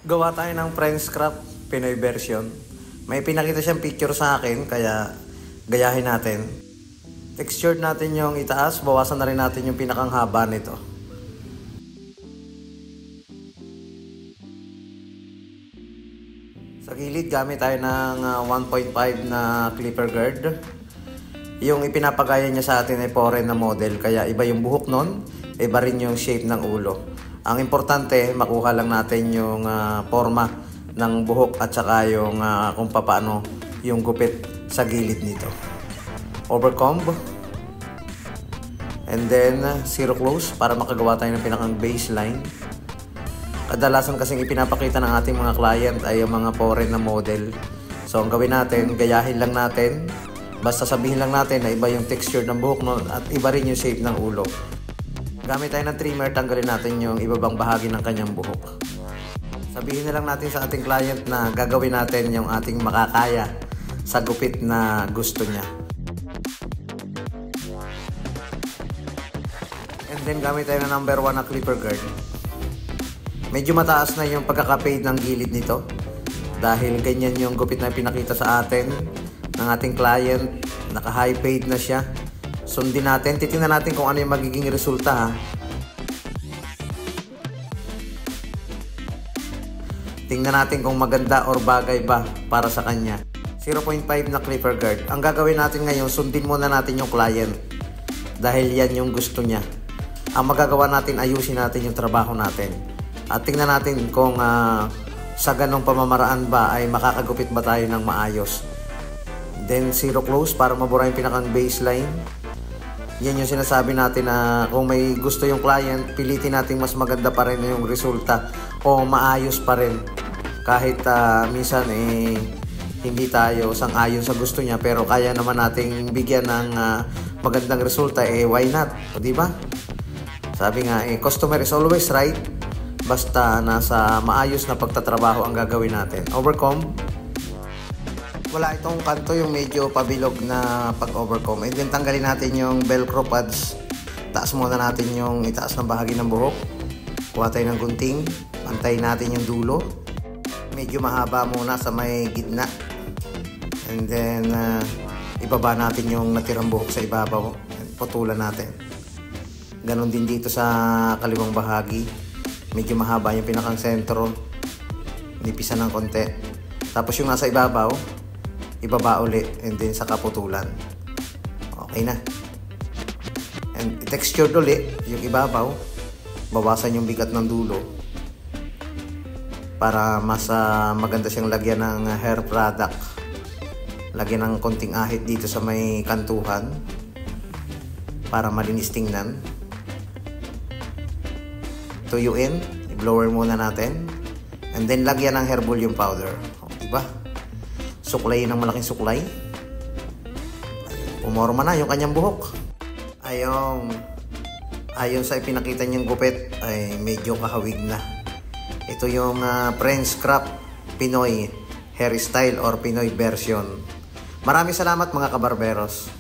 Gawa tayo ng French crop Pinoy version. May pinakita siyang picture sa akin, kaya gayahin natin. Textured natin yung itaas, bawasan na rin natin yung pinakang haba nito. Sa gilid, gamit tayo ng 1.5 na clipper guard. Yung ipinapagaya niya sa atin ay foreign na model, kaya iba yung buhok nun, iba rin yung shape ng ulo. Ang importante, makuha lang natin yung forma ng buhok at saka yung kung paano yung gupit sa gilid nito. Overcomb. And then, zero close para makagawa tayo ng pinakang baseline. Kadalasan kasing ipinapakita ng ating mga client ay yung mga foreign na model. So, ang gawin natin, gayahin lang natin. Basta sabihin lang natin na iba yung texture ng buhok at iba rin yung shape ng ulo. Gamit tayo ng trimmer, tanggalin natin yung ibabang bahagi ng kanyang buhok. Sabihin na lang natin sa ating client na gagawin natin yung ating makakaya sa gupit na gusto niya. And then gamit tayo ng number 1 na clipper guard. Medyo mataas na yung pagkaka-fade ng gilid nito dahil ganyan yung gupit na pinakita sa atin ng ating client. Naka-high fade na siya. Sundin natin, titingnan natin kung ano yung magiging resulta, ha. Tingnan natin kung maganda or bagay ba para sa kanya. 0.5 na clipper guard. Ang gagawin natin ngayon, sundin muna natin yung client dahil yan yung gusto niya. Ang magagawa natin, ayusin natin yung trabaho natin. At tingnan natin kung sa ganong pamamaraan ba ay makakagupit ba tayo ng maayos. Then zero close para mabura yung pinakang baseline. Yan yung sinasabi natin na kung may gusto yung client, pilitin natin mas maganda pa rin yung resulta o maayos pa rin. Kahit minsan hindi tayo sang-ayon sa gusto niya, pero kaya naman nating bigyan ng magandang resulta, why not? O diba? Sabi nga, customer is always right. Basta nasa maayos na pagtatrabaho ang gagawin natin. Overcomb. Wala itong kanto yung medyo pabilog na pag-overcomb. And then tanggalin natin yung velcro pads. Taas muna natin yung itaas ng bahagi ng buhok. Kuha tayo ng gunting. Antayin natin yung dulo. Medyo mahaba muna sa may gitna. And then ibaba natin yung natirang buhok sa ibabaw. Putulan natin. Ganon din dito sa kaliwang bahagi. Medyo mahaba yung pinakang sentro. Nipisan ng konti. Tapos yung nasa ibabaw, ibaba uli and then saka putulan. Okay na. And textured uli yung ibabaw. Bawasan yung bigat ng dulo para mas maganda siyang lagyan ng hair product. Lagyan ng konting ahit dito sa may kantuhan para malinis tingnan. Tuyuin, i-blower muna natin. And then lagyan ng hair volume powder. O, diba? Suklayin ng malaking suklay. Umorma na yung kanyang buhok. Ayon sa ipinakita niyang gupit ay medyo kahawig na. Ito yung French crop Pinoy hairstyle or Pinoy version. Maraming salamat mga kabarberos.